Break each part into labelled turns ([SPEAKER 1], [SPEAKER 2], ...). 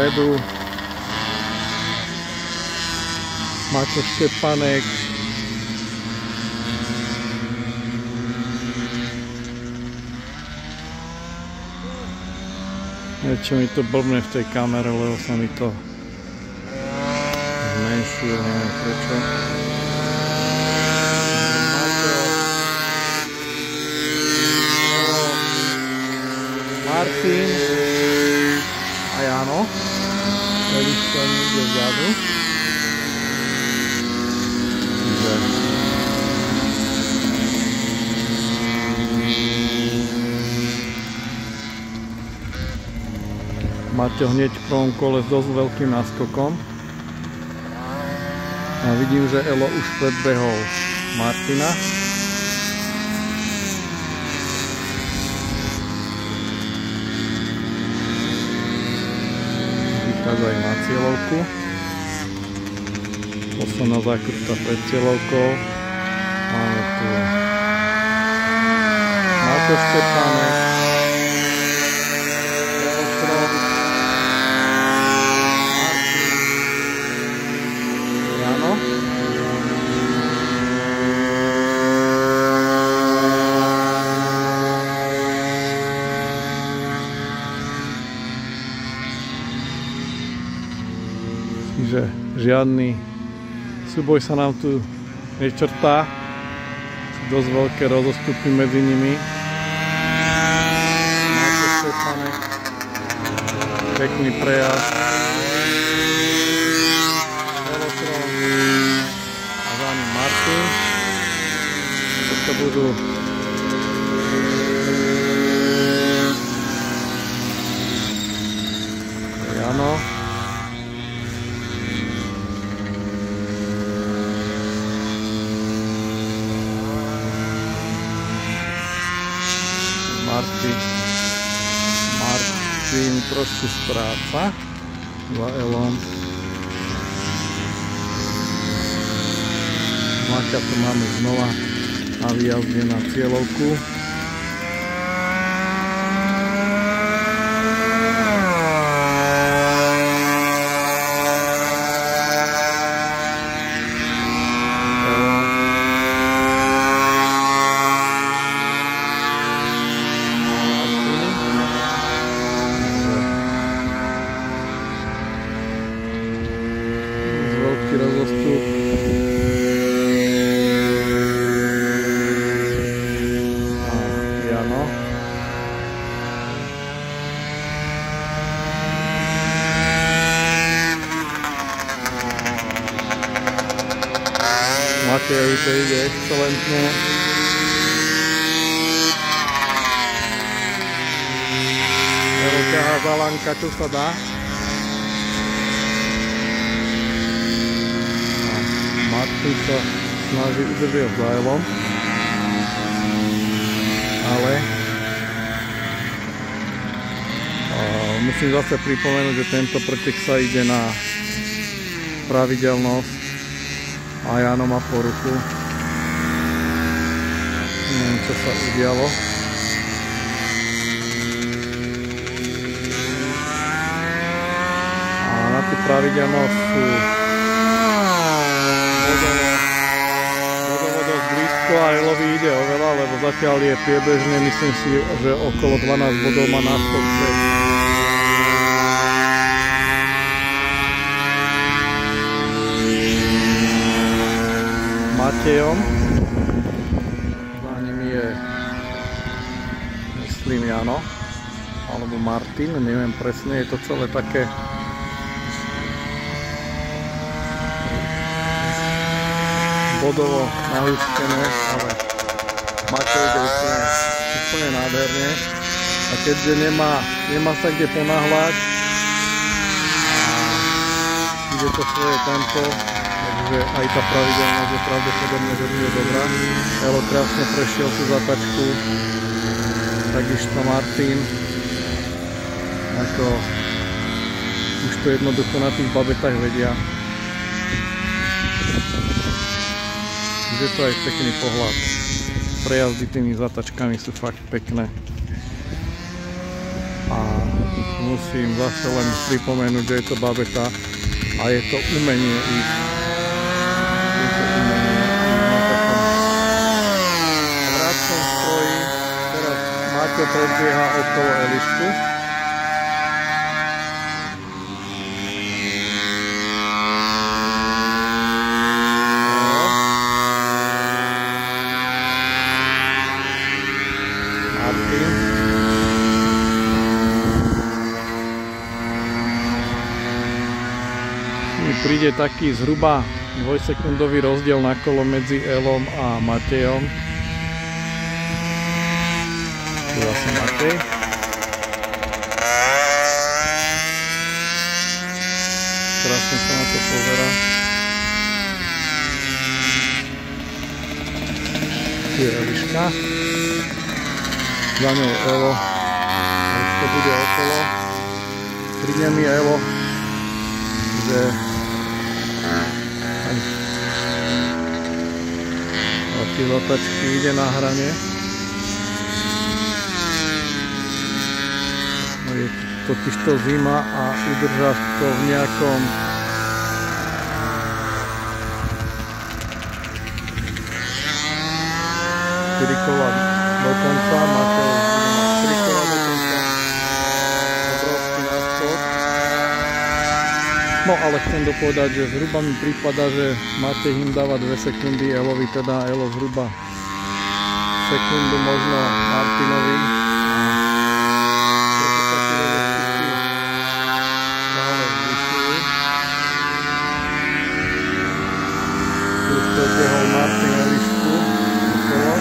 [SPEAKER 1] vpredu. Maťo Štepanek. Niečo mi to blbne v tej kamere, lebo sa mi to zmenšuje, neviem prečo. Martin a Jano. Eliška niekde vzadu. Maťo hneď v prvom kole s dosť veľkým náskokom. A vidím, že Elo už predbehol Martina. Vychádzajú na cieľovku. Posledná zakruta pred cieľovkou. Máme tu Maťo Štepanek. Že žiadny súboj sa nám tu nečrtá. Dosť veľké rozostupy medzi nimi. Máte Štepanek. Pekný prejazd. Velotron. A za ním Martin. Toto budú Jano. Martin trošku stráca za Elom. Maťa tu máme znova na výjazde na cieľovku. Rozostup. A Jano. Matejovi to ide excelentne. Ťahá za lanka, čo sa dá. Martin sa snaží udržať za Elom, ale musím zase pripomenúť, že tento pretek sa ide na pravidelnosť a Jano má poruchu. Neviem, čo sa udialo. A na tú pravidelnosť sú bodovo dosť blízko a Elovi ide oveľa, lebo zatiaľ je priebežne, myslím si, že okolo 12 bodov má náskok pred Matejom. Za ním je, myslím, Jano alebo Martin, neviem presne, je to celé také bodovo nahústené, ale Matej ide úplne nádherne a keďže nemá sa kde ponáhľať a ide to svoje tempo, takže aj tá pravidelnosť je pravdepodobne veľmi dobrá. Elo krásne prešiel tú zatačku, takisto Martin, ako už to jednoducho na tých babetách vedia. Je to aj pekný pohľad. Prejazdy tými zatačkami sú fakt pekné. A musím zase len pripomenúť, že je to babeta a je to umenie ich. Je to umenie na takom vrátnom stroji. Teraz Maťo predbieha okolo Elišku. Príde taký zhruba 2-sekundový rozdiel na kolo medzi Elom a Matejom. Tu zase Matej. Krásne sa na to pozerá. Tu je Eliška. Za ňou Elo. Už to bude okolo. Príde mi Elo, že tie zatačky ide na hrane. Je totiž to zima a udržať to v nejakom kola do konca. Máte 4 kola do konca. Obrovský náskok. No ale chcem dopovedať, že zhruba mi prípada, že Matej im dáva 2 sekundy, Elovi teda Elo zhruba sekundu možno Martinovi. Tu už predbehol Martin Elišku okolo.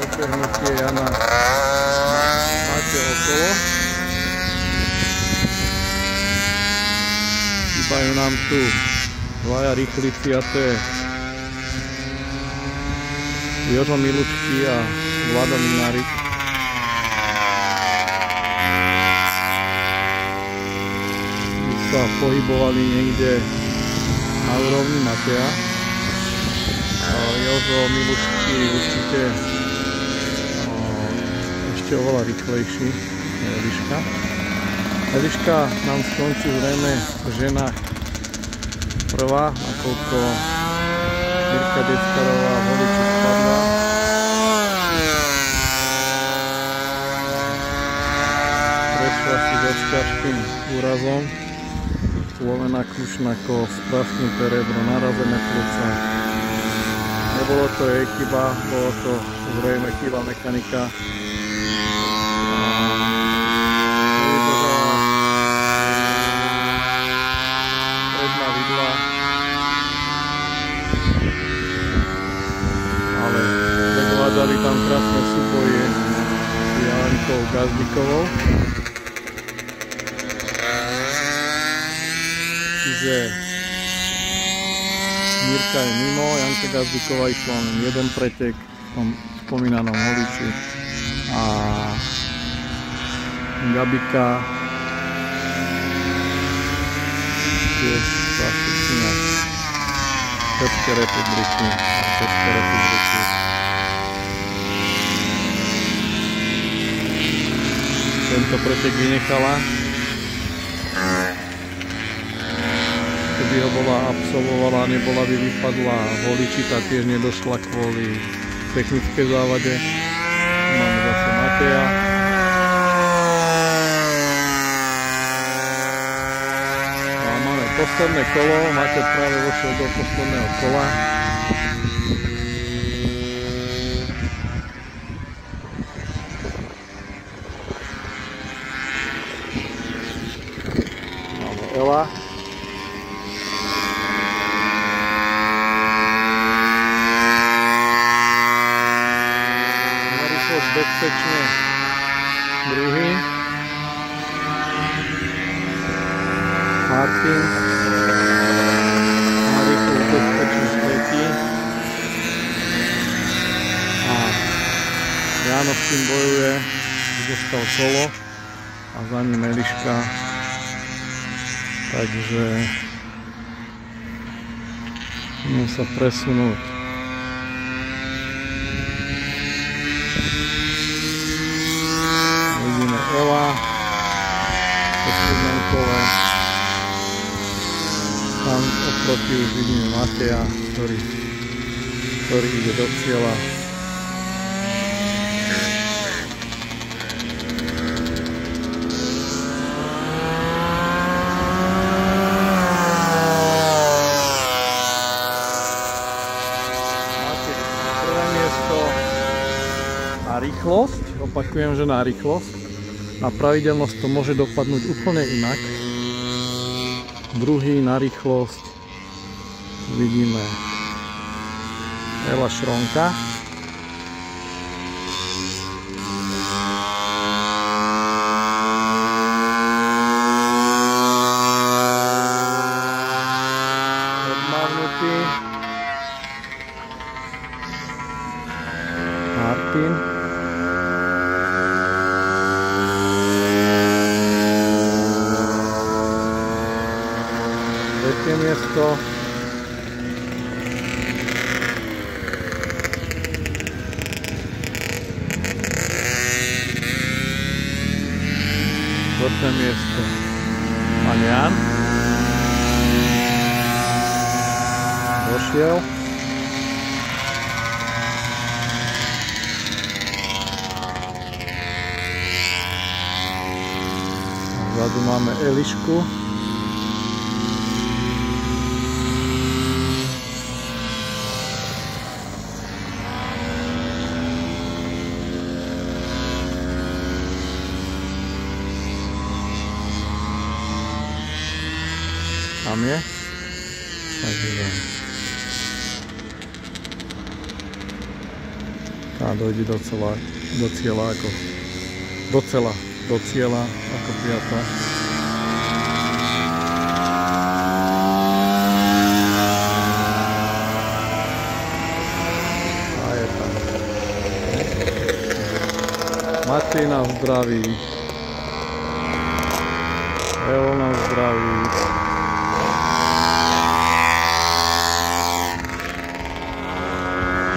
[SPEAKER 1] Odbehnutie Jana máte okolo. Chýbajú nám tu dvaja rýchlici a to je Jožo Milučky a Vlado Minárik. My sa pohybovali niekde na úrovni Mateja. Jožo Milučky určite ešte oveľa rýchlejší je Eliška. Eliška nám skončí zrejme v ženách prvá, nakoľko Mirka Deckarová v Holiči spadla. Prešla si s ťažkým úrazom. Zlomená kľúčnako, sprasknuté rebro, narazené pľúca. Nebolo to jej chyba, bolo to zrejme chyba mechanika. Predná vidla. Ale predvádzali tam krásne súboje s Jalenkou Gazdíkovou. Čiže Mirka je mimo, Janka Gazdíková išla len jeden pretek v tom spomínanom Holiči a Gabika tiež zástupkyňa Českej republiky a Českej republiky. Tento pretek vynechala. Keby ho bola absolvovala, nebola by vypadla v Holiči, tá tiež nedošla kvôli technickej závade. Máme zase Mateja. A máme posledné kolo, Matej práve vošiel do posledného kola. Máme Ela. Bezpečne druhý. Martin na rýchlo bezpečne tretí. A Jano s tým bojuje, dostal kolo a za ním Eliška. Takže idem sa presunúť Čiková, podstudmenkové. Tam oproti už vidíme Mateja, ktorý ide do cieľa. Na rýchlosť, opakujem, že na rýchlosť, na pravidelnosť to môže dopadnúť úplne inak. Druhý na rýchlosť vidíme Ela Šronka. Odmávnutý Martin. Tretie miesto. Štvrté miesto. Marian. Došiel. Vzadu máme Elišku. Tam je. Takže tá dojde do cieľa ako piata. A je tam. Matej nás zdraví. Elo nás zdraví.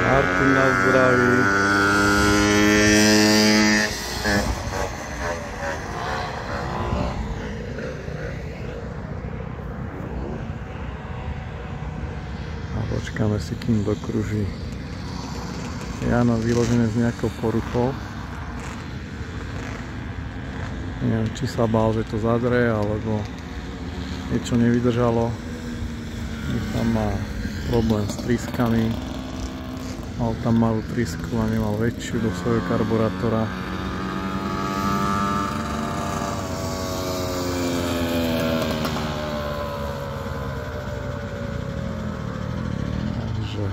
[SPEAKER 1] Martin nás zdraví. A počkáme si, kým dokruží. Jano vyložené s nejakou poruchou. Neviem, či sa bál, že to zadre, alebo niečo nevydržalo. Tam má problém s trískami. Mal tam malú trysku a nemal väčšiu do svojho karburátora. Takže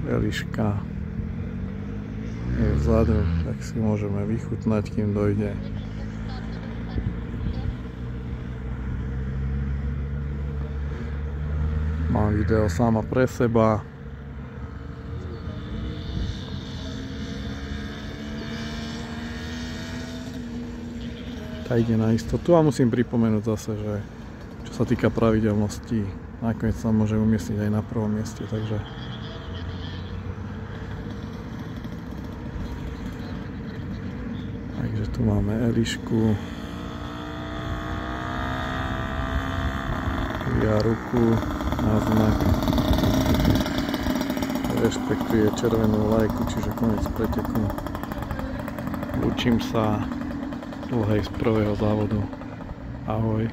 [SPEAKER 1] Eliška je vzadu, tak si môžeme vychutnať, kým dojde. Mám video sama pre seba. Tá ide na istotu a musím pripomenúť zase, že čo sa týka pravidelnosti, nakoniec sa môže umiestniť aj na prvom mieste, takže tu máme Elišku. Ja ruku na znak, rešpektuje červenú lajku, čiže koniec preteku. Učím sa dlhej z prvého závodu. Ahoj.